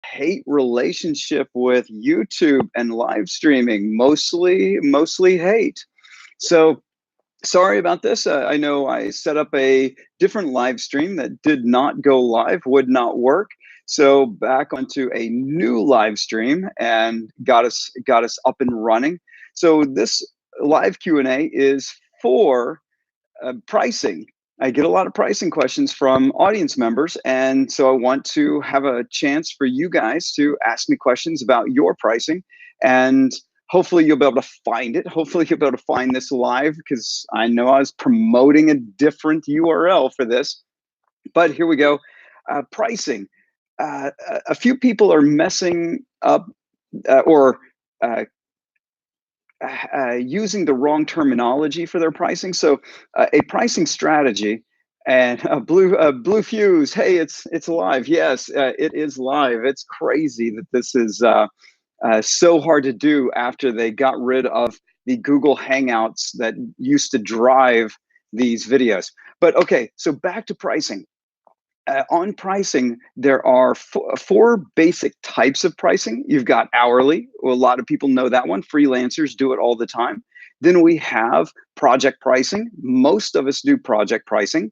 hate relationship with YouTube and live streaming, mostly hate. So sorry about this. I know I set up a different live stream that did not go live, would not work. So back onto a new live stream and got us up and running. So this live Q&A is for pricing. I get a lot of pricing questions from audience members, and so I want to have a chance for you guys to ask me questions about your pricing, and hopefully you'll be able to find it. Hopefully you'll be able to find this live because I know I was promoting a different URL for this, but here we go. Pricing. A few people are messing up or using the wrong terminology for their pricing. So a pricing strategy and blue fuse. Hey, it's live. Yes, it is live. It's crazy that this is so hard to do after they got rid of the Google Hangouts that used to drive these videos. But okay, so back to pricing. On pricing, there are four basic types of pricing. You've got hourly. Well, a lot of people know that one. Freelancers do it all the time. Then we have project pricing. Most of us do project pricing.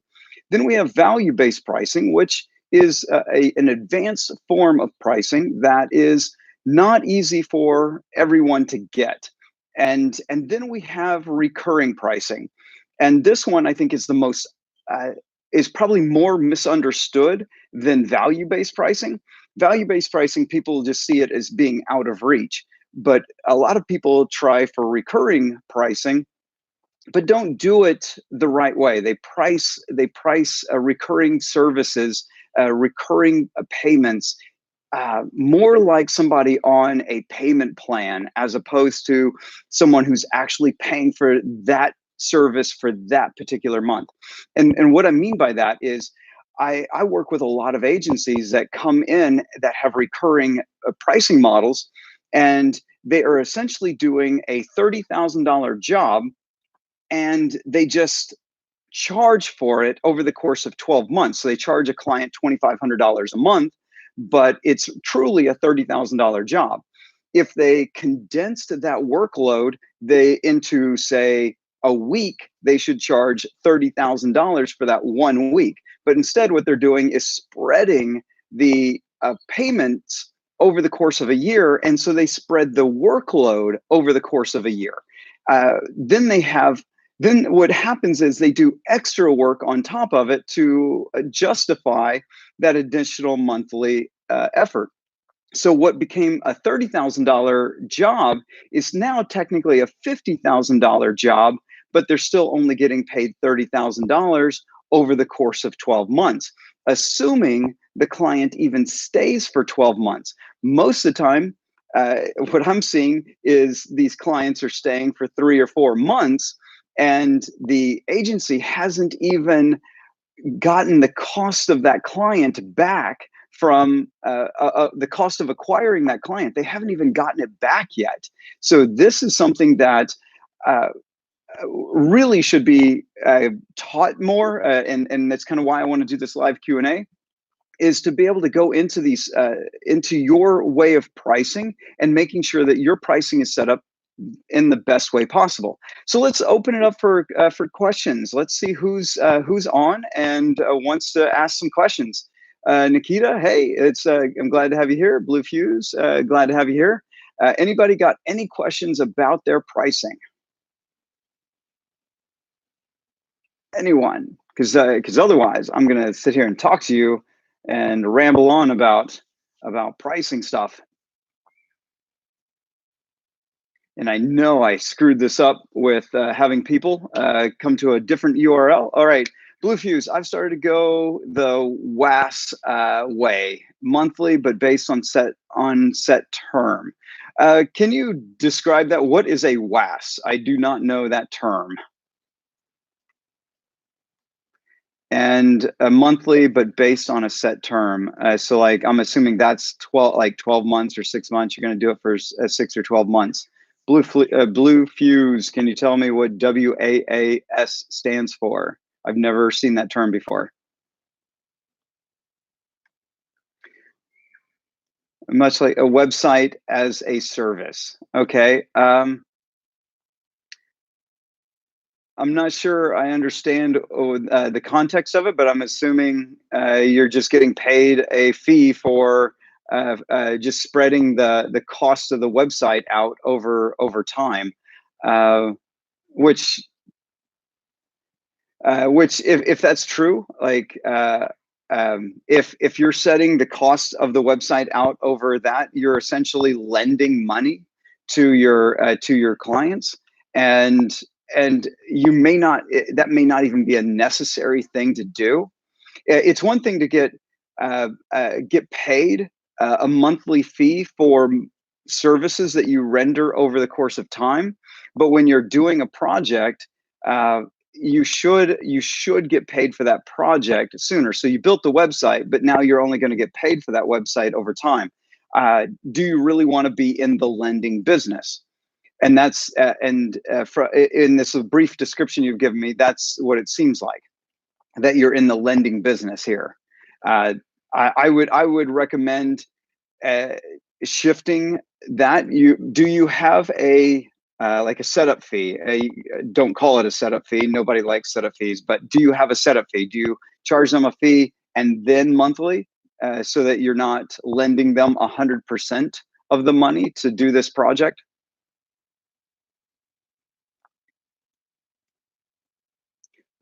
Then we have value-based pricing, which is an advanced form of pricing that is not easy for everyone to get. And then we have recurring pricing. And this one I think is the most is probably more misunderstood than value-based pricing. Value-based pricing, people just see it as being out of reach. But a lot of people try for recurring pricing, but don't do it the right way. They price recurring services, recurring payments, more like somebody on a payment plan as opposed to someone who's actually paying for that service for that particular month. And what I mean by that is I work with a lot of agencies that come in that have recurring pricing models, and they are essentially doing a $30,000 job, and they just charge for it over the course of 12 months. So they charge a client $2,500 a month, but it's truly a $30,000 job. If they condensed that workload they into, say, a week, they should charge $30,000 for that 1 week. But instead, what they're doing is spreading the payments over the course of a year. And so they spread the workload over the course of a year. Then what happens is they do extra work on top of it to justify that additional monthly effort. So what became a $30,000 job is now technically a $50,000 job, but they're still only getting paid $30,000 over the course of 12 months, assuming the client even stays for 12 months. Most of the time, what I'm seeing is these clients are staying for 3 or 4 months, and the agency hasn't even gotten the cost of that client back from the cost of acquiring that client. They haven't even gotten it back yet. So this is something that uh, really should be taught more, and that's kind of why I want to do this live Q&A, is to be able to go into these into your way of pricing and making sure that your pricing is set up in the best way possible. So let's open it up for questions. Let's see who's on and wants to ask some questions. Nikita, hey, I'm glad to have you here. Blue Fuse, glad to have you here. Anybody got any questions about their pricing? Anyone? Because otherwise, I'm gonna sit here and talk to you and ramble on about pricing stuff. And I know I screwed this up with having people come to a different URL. All right, Blue Fuse, I've started to go the WAS way, monthly, but based on set term. Can you describe that? What is a WAS? I do not know that term. And a monthly, but based on a set term. So like, I'm assuming that's 12 months or 6 months. You're going to do it for 6 or 12 months. Blue Fuse, can you tell me what WAAS stands for? I've never seen that term before. Much like a website as a service. Okay. I'm not sure I understand the context of it, but I'm assuming you're just getting paid a fee for just spreading the cost of the website out over time, uh, which which if that's true, like if you're setting the cost of the website out over that, you're essentially lending money to your clients, and you may not that may not even be a necessary thing to do. It's one thing to get paid a monthly fee for services that you render over the course of time, but when you're doing a project, uh, you should get paid for that project sooner. So you built the website, but now you're only going to get paid for that website over time. Do you really want to be in the lending business? And that's in this brief description you've given me, that's what it seems like, that you're in the lending business here. Uh, I would recommend uh, shifting that. You have a like a setup fee? Don't call it a setup fee. Nobody likes setup fees, but do you have a setup fee? Do you charge them a fee and then monthly, so that you're not lending them 100% of the money to do this project?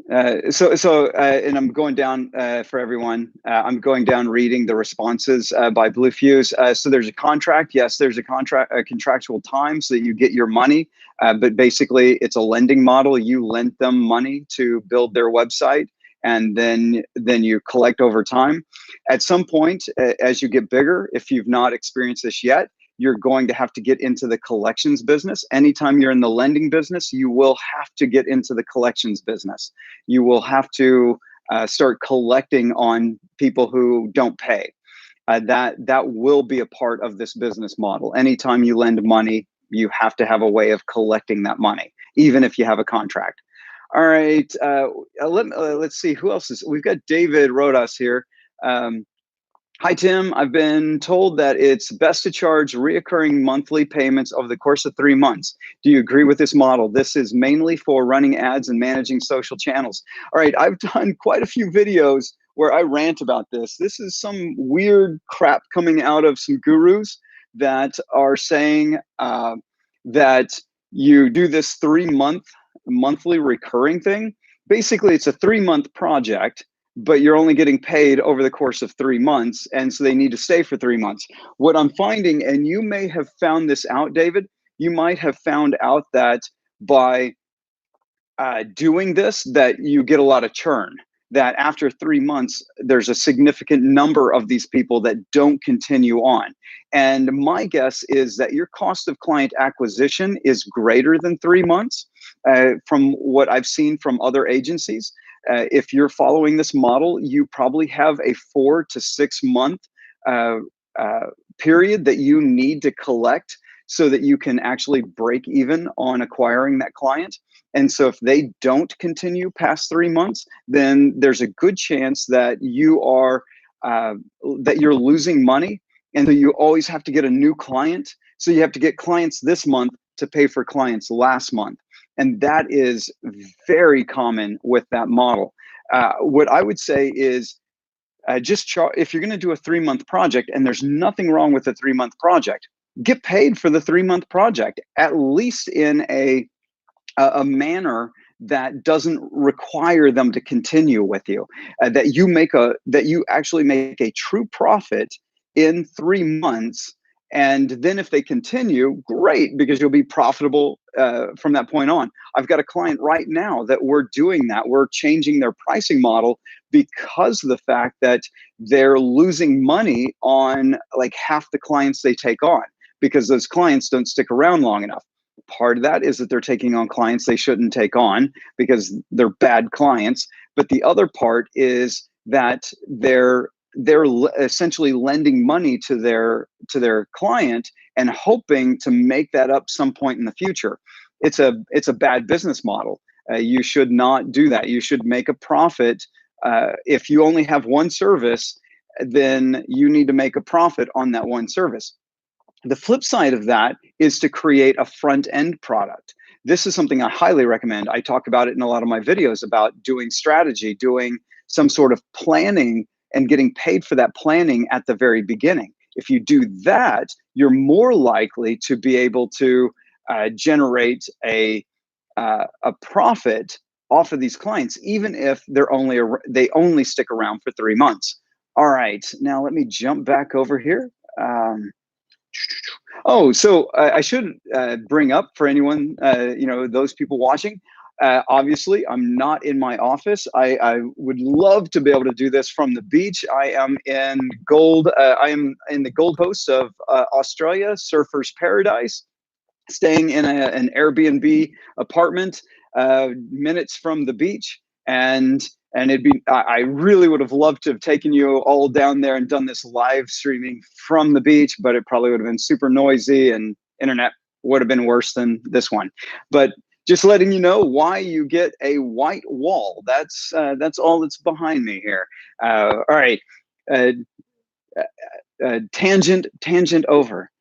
And I'm going down for everyone. I'm going down reading the responses by Blue Fuse. So there's a contract. Yes, there's a contractual time so that you get your money. But basically, it's a lending model. You lend them money to build their website, and then you collect over time. At some point, as you get bigger, if you've not experienced this yet, you're going to have to get into the collections business. Anytime you're in the lending business, you will have to get into the collections business. You will have to start collecting on people who don't pay. That will be a part of this business model. Anytime you lend money, you have to have a way of collecting that money, even if you have a contract. All right, let's see who else is. We've got David Rodas here. Um, Hi, Tim. I've been told that it's best to charge reoccurring monthly payments over the course of 3 months. Do you agree with this model? This is mainly for running ads and managing social channels. All right, I've done quite a few videos where I rant about this. This is some weird crap coming out of some gurus that are saying that you do this 3 month monthly recurring thing. Basically, it's a 3 month project, but you're only getting paid over the course of 3 months. And so they need to stay for 3 months. What I'm finding, and you may have found this out, David, you might have found out that by doing this, that you get a lot of churn, that after 3 months there's a significant number of these people that don't continue on. And my guess is that your cost of client acquisition is greater than 3 months, from what I've seen from other agencies. If you're following this model, you probably have a 4 to 6 month uh, period that you need to collect so that you can actually break even on acquiring that client. And so if they don't continue past 3 months, then there's a good chance that you're losing money. And so you always have to get a new client. So you have to get clients this month to pay for clients last month. And that is very common with that model. What I would say is, if you're going to do a 3 month project, and there's nothing wrong with a 3 month project, get paid for the 3 month project, at least in a manner that doesn't require them to continue with you. That you actually make a true profit in 3 months. And then if they continue, great, because you'll be profitable from that point on. I've got a client right now that we're doing that. We're changing their pricing model because of the fact that they're losing money on like half the clients they take on, because those clients don't stick around long enough. Part of that is that they're taking on clients they shouldn't take on because they're bad clients. But the other part is that they're essentially lending money to their client and hoping to make that up some point in the future. It's a bad business model. You should not do that. You should make a profit. If you only have one service, then you need to make a profit on that one service. The flip side of that is to create a front end product. This is something I highly recommend. I talk about it in a lot of my videos about doing strategy, doing some sort of planning and getting paid for that planning at the very beginning. If you do that, you're more likely to be able to generate a profit off of these clients, even if they only stick around for 3 months. All right, now let me jump back over here. Oh, so I should bring up for anyone, those people watching. Obviously, I'm not in my office. I would love to be able to do this from the beach. I am in I am in the Gold Coast of Australia, Surfer's Paradise, staying in an Airbnb apartment, minutes from the beach, and I really would have loved to have taken you all down there and done this live streaming from the beach, but it probably would have been super noisy and internet would have been worse than this one. But just letting you know why you get a white wall. That's all that's behind me here. All right, tangent over.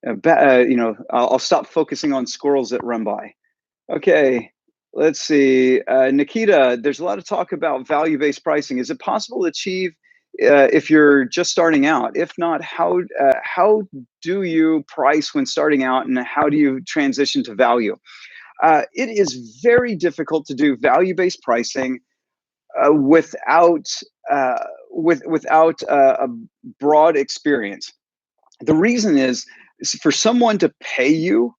I'll stop focusing on squirrels that run by. Okay, let's see. Nikita, there's a lot of talk about value-based pricing. Is it possible to achieve if you're just starting out? If not, how do you price when starting out, and how do you transition to value? It is very difficult to do value-based pricing without a broad experience. The reason is for someone to pay you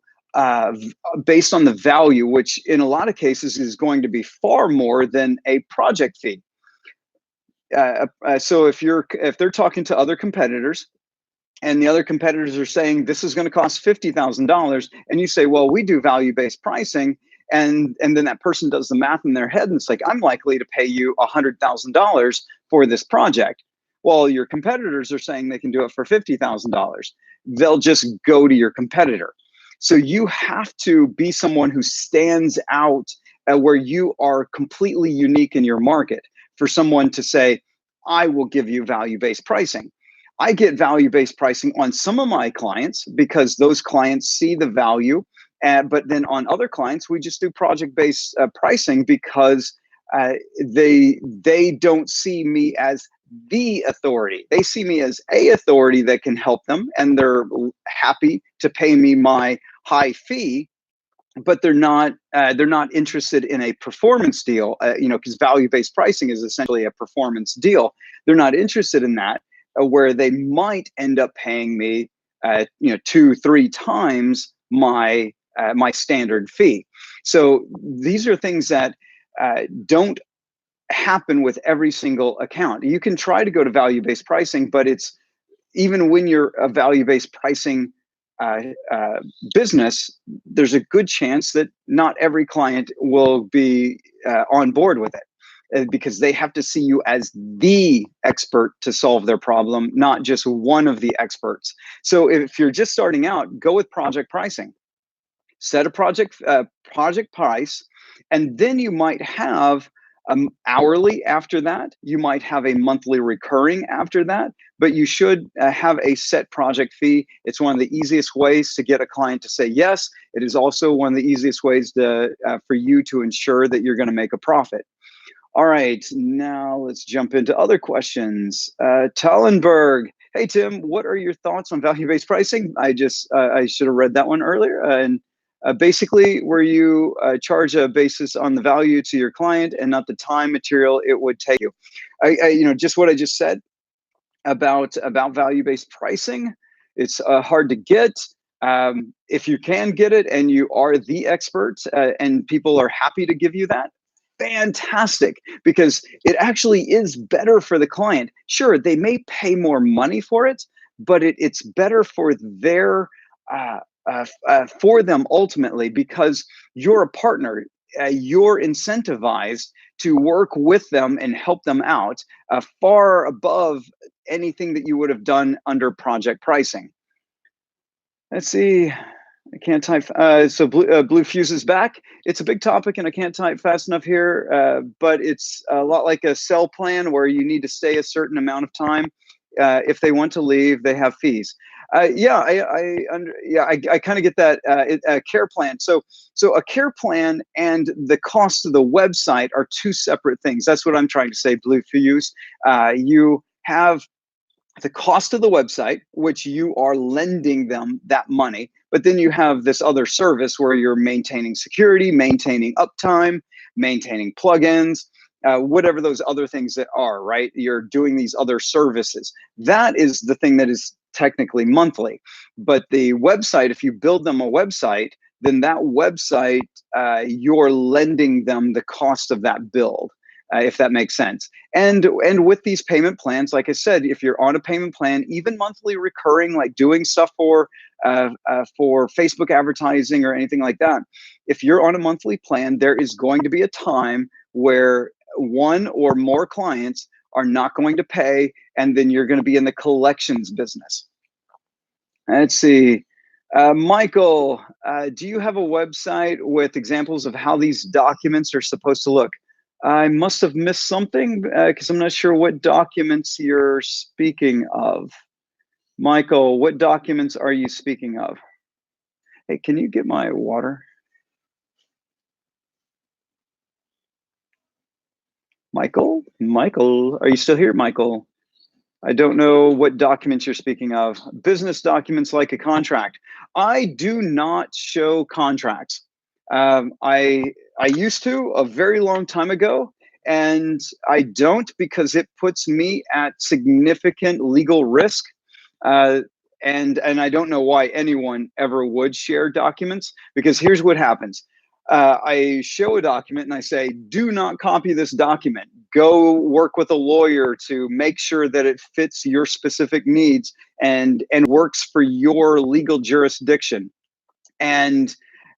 based on the value, which in a lot of cases is going to be far more than a project fee. So if they're talking to other competitors, and the other competitors are saying this is going to cost $50,000, and you say, well, we do value-based pricing, and then that person does the math in their head, and it's like, I'm likely to pay you $100,000 for this project. Well, your competitors are saying they can do it for $50,000. They'll just go to your competitor. So you have to be someone who stands out where you are completely unique in your market for someone to say, I will give you value-based pricing. I get value-based pricing on some of my clients because those clients see the value. But then on other clients, we just do project-based pricing because they don't see me as the authority. They see me as a authority that can help them, and they're happy to pay me my high fee. But they're not interested in a performance deal, because value-based pricing is essentially a performance deal. They're not interested in that, where they might end up paying me, 2-3 times my standard fee. So these are things that don't happen with every single account. You can try to go to value-based pricing, but it's even when you're a value-based pricing business, there's a good chance that not every client will be on board with it, because they have to see you as the expert to solve their problem, not just one of the experts. So if you're just starting out, go with project pricing. Set a project price, and then you might have hourly after that. You might have a monthly recurring after that, but you should have a set project fee. It's one of the easiest ways to get a client to say yes. It is also one of the easiest ways for you to ensure that you're going to make a profit. All right, now let's jump into other questions. Tallenberg, hey Tim, what are your thoughts on value-based pricing? I should have read that one earlier. And basically, where you charge a basis on the value to your client and not the time, material it would take you. Just what I just said about value-based pricing. It's hard to get. If you can get it and you are the expert and people are happy to give you that, fantastic, because it actually is better for the client. Sure, they may pay more money for it, but it's better for for them ultimately, because you're a partner. You're incentivized to work with them and help them out far above anything that you would have done under project pricing. Let's see. I can't type. So Blue Fuse is back. It's a big topic and I can't type fast enough here, but it's a lot like a cell plan where you need to stay a certain amount of time. if they want to leave, they have fees. Yeah, I kind of get that care plan. So a care plan and the cost of the website are two separate things. That's what I'm trying to say, Blue Fuse. You have the cost of the website, which you are lending them that money. But then you have this other service where you're maintaining security, maintaining uptime, maintaining plugins, whatever those other things that are, right? You're doing these other services. That is the thing that is technically monthly. But the website, if you build them a website, then that website, you're lending them the cost of that build. If that makes sense. And with these payment plans, like I said, if you're on a payment plan, even monthly recurring, like doing stuff for Facebook advertising or anything like that, if you're on a monthly plan, there is going to be a time where one or more clients are not going to pay, and then you're going to be in the collections business. Let's see. Michael, do you have a website with examples of how these documents are supposed to look? I must have missed something because I'm not sure what documents you're speaking of. Michael, what documents are you speaking of? Hey, can you get my water? Michael, are you still here, Michael? I don't know what documents you're speaking of. Business documents like a contract. I do not show contracts. I used to a very long time ago, and I don't because it puts me at significant legal risk. Uh, and I don't know why anyone ever would share documents, because here's what happens. I show a document and I say, do not copy this document. Go work with a lawyer to make sure that it fits your specific needs and works for your legal jurisdiction. And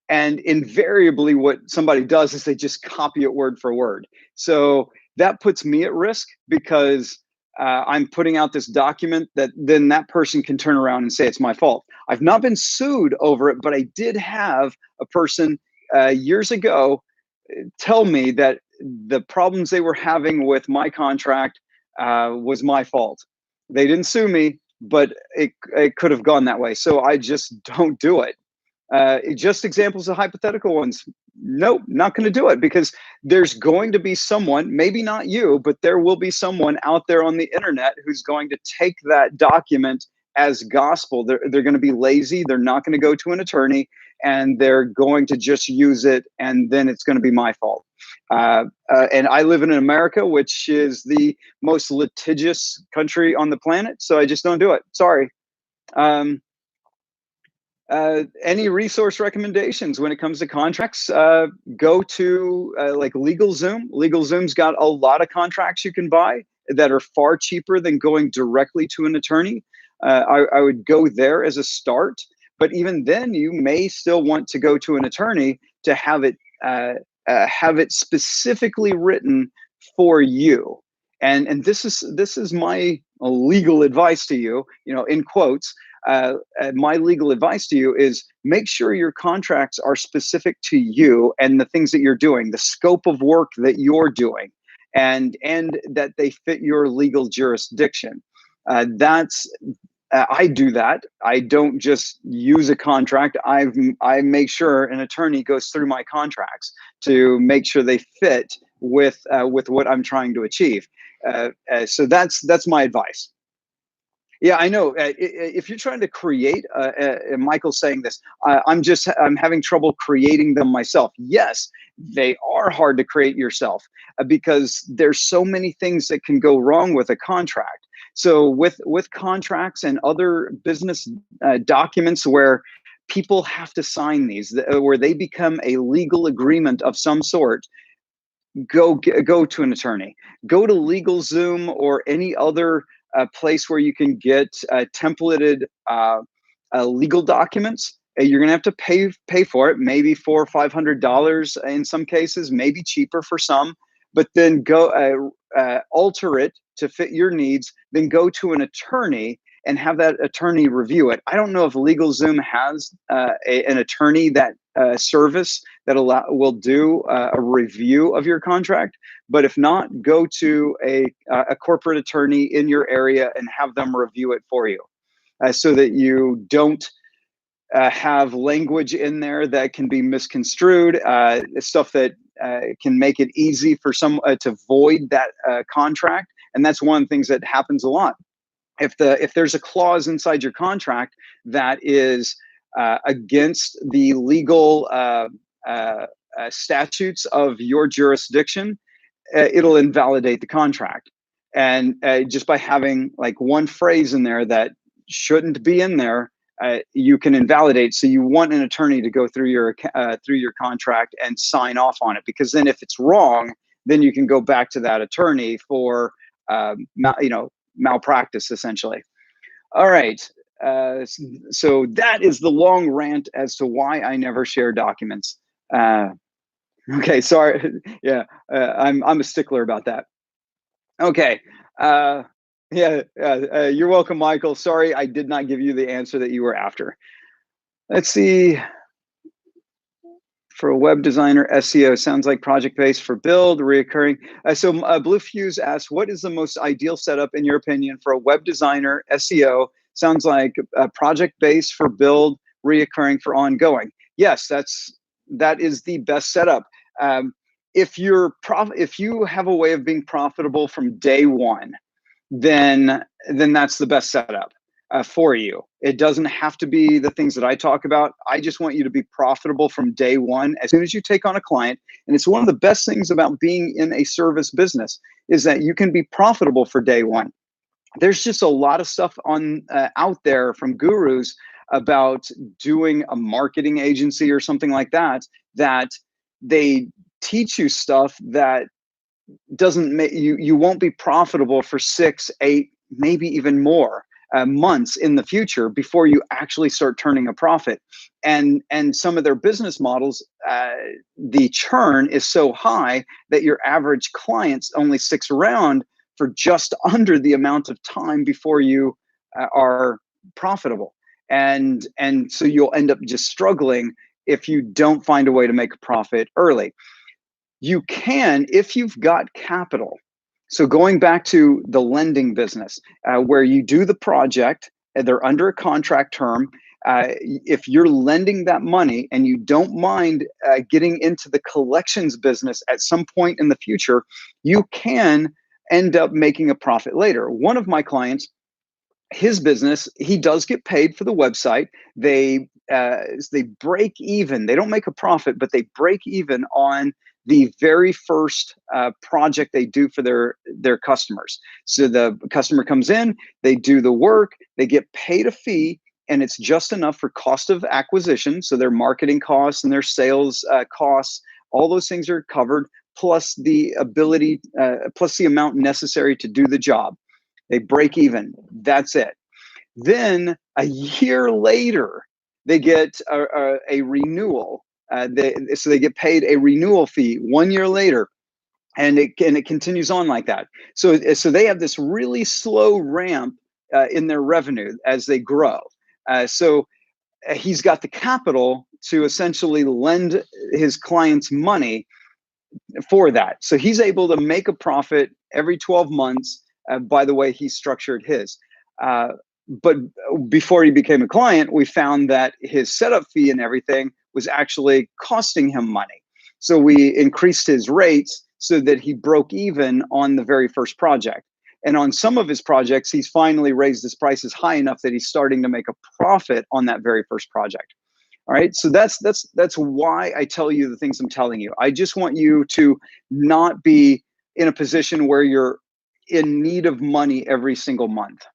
invariably what somebody does is they just copy it word for word. So that puts me at risk because I'm putting out this document that then that person can turn around and say it's my fault. I've not been sued over it, but I did have a person years ago tell me that the problems they were having with my contract was my fault. They didn't sue me, but it could have gone that way. So I just don't do it. Just examples of hypothetical ones. Nope, not going to do it, because there's going to be someone, maybe not you, but there will be someone out there on the internet who's going to take that document as gospel. They're going to be lazy. They're not going to go to an attorney, and they're going to just use it, and then it's going to be my fault. And I live in America, which is the most litigious country on the planet, so I just don't do it. Sorry. Any resource recommendations when it comes to contracts? Go to like LegalZoom. LegalZoom's got a lot of contracts you can buy that are far cheaper than going directly to an attorney. I would go there as a start, but even then, you may still want to go to an attorney to have it specifically written for you. And this is my legal advice to you. You know, in quotes. My legal advice to you is make sure your contracts are specific to you and the things that you're doing, the scope of work that you're doing, and that they fit your legal jurisdiction. I do that. I don't just use a contract. I make sure an attorney goes through my contracts to make sure they fit with what I'm trying to achieve. So that's my advice. Yeah, I know. If you're trying to create, Michael's saying this, I'm having trouble creating them myself. Yes, they are hard to create yourself because there's so many things that can go wrong with a contract. So with contracts and other business documents where people have to sign these, where they become a legal agreement of some sort, go to an attorney. Go to LegalZoom or any other place where you can get templated legal documents. You're going to have to pay for it, maybe $400 or $500 in some cases, maybe cheaper for some. But then go alter it to fit your needs. Then go to an attorney and have that attorney review it. I don't know if LegalZoom has an attorney that service that will do a review of your contract. But if not, go to a corporate attorney in your area and have them review it for you, so that you don't have language in there that can be misconstrued, stuff that can make it easy for some to void that contract. And that's one of the things that happens a lot. If there's a clause inside your contract that is against the legal statutes of your jurisdiction, it'll invalidate the contract. And just by having like one phrase in there that shouldn't be in there, you can invalidate. So you want an attorney to go through your contract and sign off on it, because then if it's wrong, then you can go back to that attorney for malpractice, essentially. All right. So that is the long rant as to why I never share documents. Okay, sorry. Yeah, I'm a stickler about that. Okay. You're welcome, Michael. Sorry, I did not give you the answer that you were after. Let's see. For a web designer, SEO sounds like project-based. For build, reoccurring. Blue Fuse asks, what is the most ideal setup in your opinion for a web designer? SEO sounds like project-based. For build, reoccurring. For ongoing. Yes, that is the best setup. If you have a way of being profitable from day one, then that's the best setup for you. It doesn't have to be the things that I talk about. I just want you to be profitable from day one as soon as you take on a client. And it's one of the best things about being in a service business is that you can be profitable for day one. There's just a lot of stuff on out there from gurus about doing a marketing agency or something like that, that they teach you stuff that doesn't make you won't be profitable for 6, 8, maybe even more months in the future before you actually start turning a profit. And some of their business models, the churn is so high that your average clients only sticks around for just under the amount of time before you are profitable. And so you'll end up just struggling if you don't find a way to make a profit early. You can, if you've got capital. So going back to the lending business, where you do the project, and they're under a contract term. If you're lending that money and you don't mind getting into the collections business at some point in the future, you can end up making a profit later. One of my clients, his business, he does get paid for the website. They break even. They don't make a profit, but they break even on the very first project they do for their customers. So the customer comes in, they do the work, they get paid a fee, and it's just enough for cost of acquisition. So their marketing costs and their sales costs, all those things are covered, plus the ability, plus the amount necessary to do the job. They break even. That's it. Then a year later, they get a renewal. So they get paid a renewal fee 1 year later, and it continues on like that. So they have this really slow ramp in their revenue as they grow. So he's got the capital to essentially lend his clients money for that. So he's able to make a profit every 12 months by the way he structured his. But before he became a client, we found that his setup fee and everything was actually costing him money. So we increased his rates so that he broke even on the very first project. And on some of his projects, he's finally raised his prices high enough that he's starting to make a profit on that very first project. All right, so that's why I tell you the things I'm telling you. I just want you to not be in a position where you're in need of money every single month.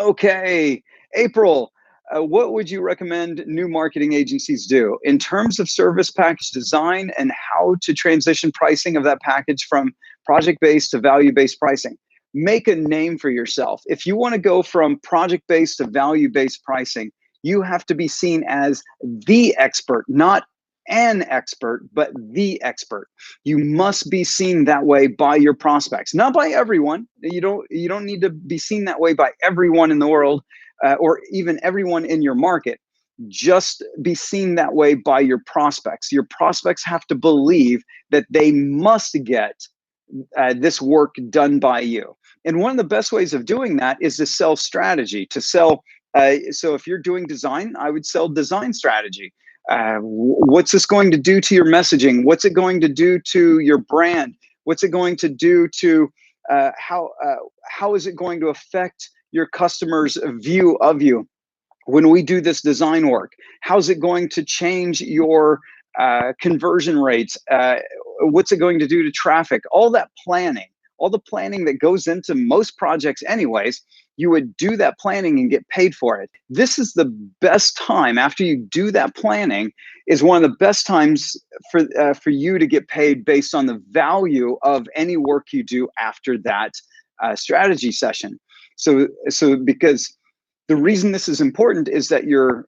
Okay, April, what would you recommend new marketing agencies do in terms of service package design and how to transition pricing of that package from project-based to value-based pricing? Make a name for yourself. If you want to go from project-based to value-based pricing, you have to be seen as the expert, not an expert, but the expert. You must be seen that way by your prospects, not by everyone. You don't need to be seen that way by everyone in the world, or even everyone in your market. just be seen that way by your prospects. Your prospects have to believe that they must get this work done by you. And one of the best ways of doing that is to sell strategy, to sell. So if you're doing design, I would sell design strategy. What's this going to do to your messaging? What's it going to do to your brand? What's it going to do to how is it going to affect your customers' view of you? When we do this design work, how's it going to change your conversion rates? What's it going to do to traffic? All that planning, all the planning that goes into most projects anyways, you would do that planning and get paid for it. This is the best time after you do that planning, is one of the best times for you to get paid based on the value of any work you do after that strategy session. So because the reason this is important is that your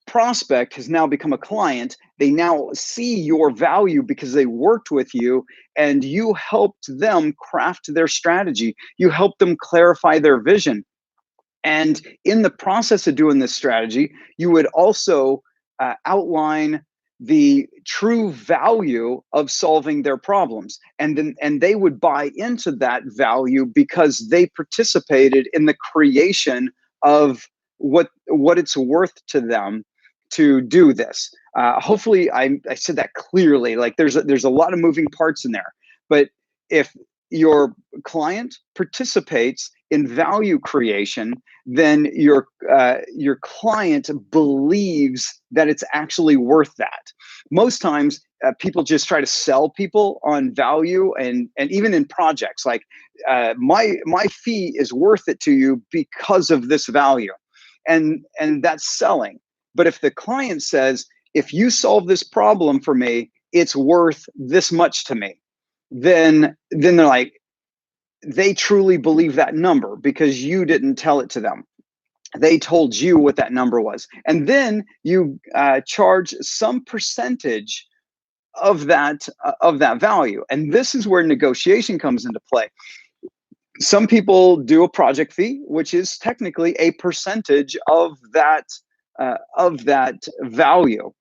prospect has now become a client. They now see your value because they worked with you and you helped them craft their strategy. You helped them clarify their vision. And in the process of doing this strategy, you would also outline the true value of solving their problems, and they would buy into that value because they participated in the creation of what it's worth to them to do this. Hopefully, I said that clearly. Like there's a lot of moving parts in there, but if your client participates in value creation, then your client believes that it's actually worth that. Most times, people just try to sell people on value, and even in projects, like my fee is worth it to you because of this value, and that's selling. But if the client says, if you solve this problem for me, it's worth this much to me, then they're like, they truly believe that number because you didn't tell it to them. They told you what that number was, and then you charge some percentage of that value. And this is where negotiation comes into play. Some people do a project fee, which is technically a percentage of that value.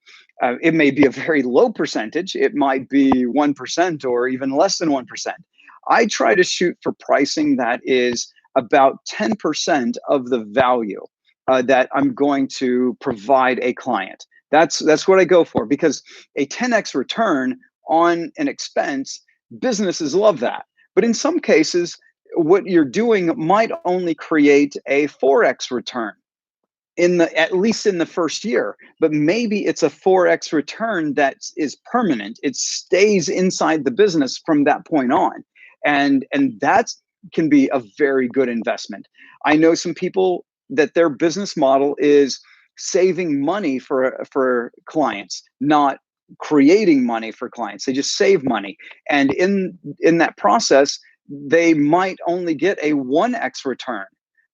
It may be a very low percentage. It might be 1% or even less than 1%. I try to shoot for pricing that is about 10% of the value that I'm going to provide a client. That's what I go for, because a 10x return on an expense, businesses love that. But in some cases, what you're doing might only create a 4x return at least in the first year, but maybe it's a 4x return that is permanent. It stays inside the business from that point on. And that can be a very good investment. I know some people that their business model is saving money for clients, not creating money for clients. They just save money. And in that process, they might only get a 1x return.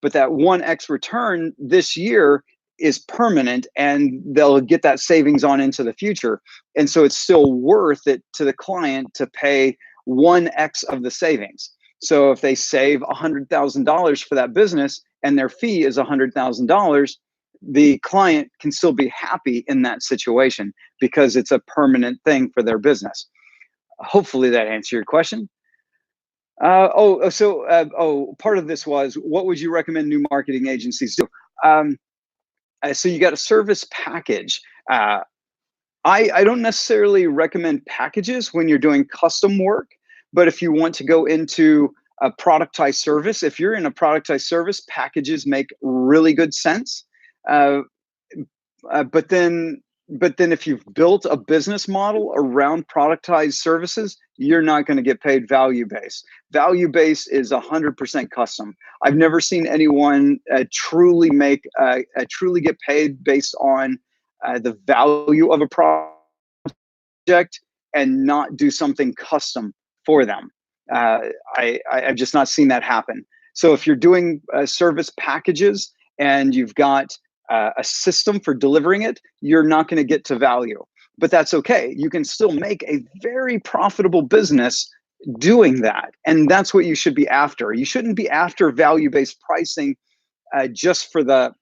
But that 1x return this year is permanent, and they'll get that savings on into the future. And so it's still worth it to the client to pay 1x of the savings. So if they save $100,000 for that business and their fee is $100,000, the client can still be happy in that situation because it's a permanent thing for their business. Hopefully that answered your question. Part of this was, what would you recommend new marketing agencies do? So you got a service package. I don't necessarily recommend packages when you're doing custom work, but if you want to go into a productized service, if you're in a productized service, packages make really good sense. But then if you've built a business model around productized services, you're not going to get paid value-based. Value-based is 100% custom. I've never seen anyone truly get paid based on the value of a project and not do something custom for them. I've just not seen that happen. So if you're doing service packages and you've got a system for delivering it, you're not going to get to value. But that's okay. You can still make a very profitable business doing that. And that's what you should be after. You shouldn't be after value-based pricing just for the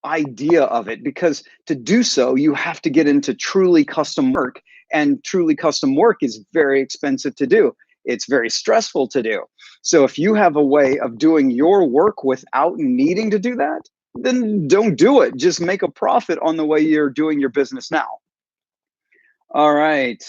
idea of it, because to do so, you have to get into truly custom work, and truly custom work is very expensive to do. It's very stressful to do. So if you have a way of doing your work without needing to do that, then don't do it. Just make a profit on the way you're doing your business now. All right.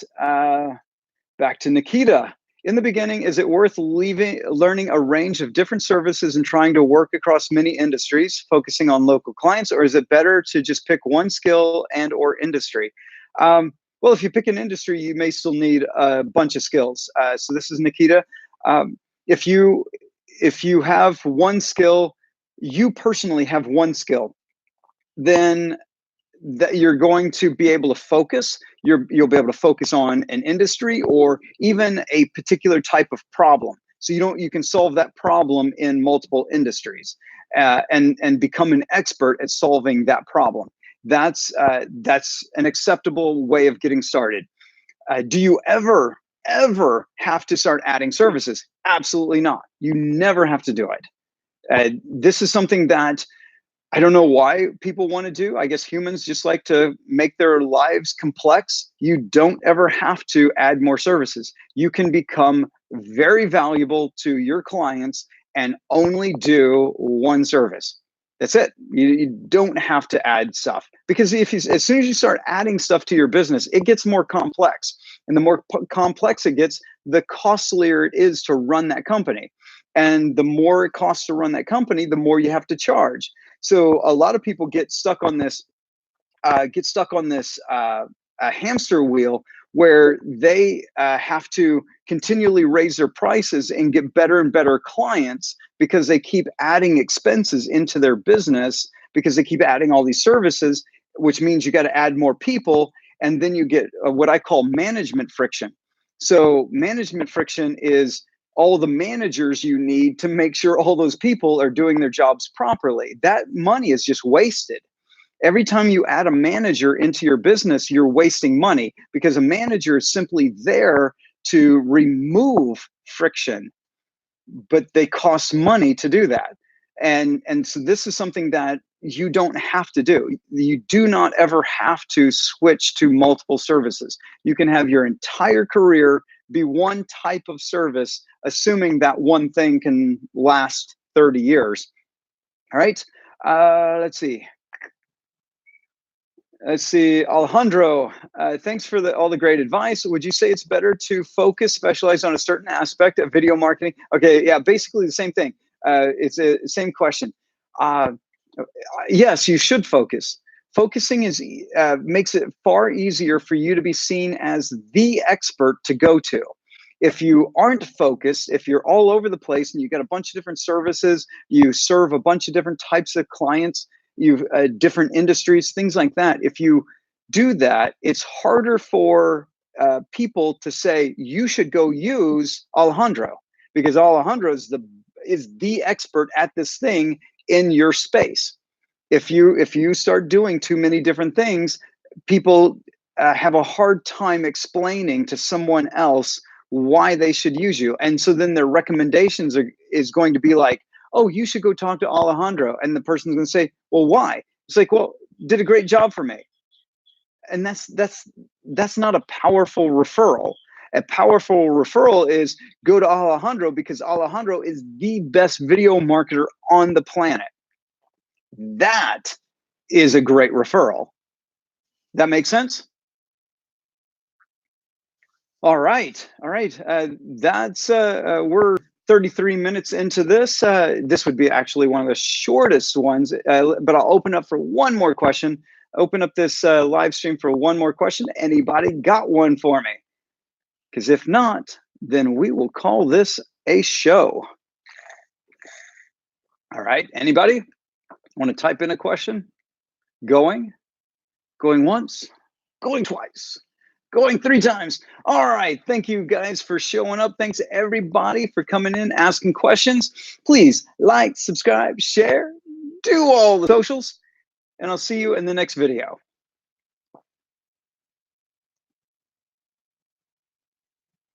Back to Nikita. In the beginning, is it worth learning a range of different services and trying to work across many industries, focusing on local clients, or is it better to just pick one skill and or industry? Well, if you pick an industry, you may still need a bunch of skills. So this is Nikita. Um, if you have one skill, you personally have one skill, then that you're going to be able to focus. You'll be able to focus on an industry or even a particular type of problem. So you can solve that problem in multiple industries, and become an expert at solving that problem. That's an acceptable way of getting started. Do you ever have to start adding services? Absolutely not. You never have to do it. This is something that I don't know why people want to do. I guess humans just like to make their lives complex. You don't ever have to add more services. You can become very valuable to your clients and only do one service. That's it. You don't have to add stuff, because as soon as you start adding stuff to your business, it gets more complex. And the more complex it gets, the costlier it is to run that company. And the more it costs to run that company, the more you have to charge. So a lot of people get stuck on this a hamster wheel, where they have to continually raise their prices and get better and better clients, because they keep adding expenses into their business, because they keep adding all these services, which means you got to add more people, and then you get what I call management friction. So management friction is all the managers you need to make sure all those people are doing their jobs properly. That money is just wasted. Every time you add a manager into your business, you're wasting money, because a manager is simply there to remove friction, but they cost money to do that. And so this is something that you don't have to do. You do not ever have to switch to multiple services. You can have your entire career be one type of service, assuming that one thing can last 30 years. All right. Let's see. Alejandro, thanks for all the great advice. Would you say it's better to specialize on a certain aspect of video marketing? Okay, yeah, basically the same thing. It's the same question. Yes, you should focus. Focusing makes it far easier for you to be seen as the expert to go to. If you aren't focused, if you're all over the place and you've got a bunch of different services, you serve a bunch of different types of clients, you've different industries, things like that. If you do that, it's harder for people to say you should go use Alejandro, because Alejandro is the expert at this thing in your space. If you start doing too many different things, people have a hard time explaining to someone else why they should use you, and so then their recommendations is going to be like, oh, you should go talk to Alejandro. And the person's going to say, well, why? It's like, well, did a great job for me. And that's not a powerful referral. A powerful referral is go to Alejandro, because Alejandro is the best video marketer on the planet. That is a great referral. That makes sense? All right. That's we're 33 minutes into this. This would be actually one of the shortest ones, but I'll open up for one more question. Open up this live stream for one more question. Anybody got one for me? Because if not, then we will call this a show. All right. Anybody want to type in a question? Going once, going twice, going 3 times. All right. Thank you guys for showing up. Thanks everybody for coming in, asking questions. Please like, subscribe, share, do all the socials, and I'll see you in the next video.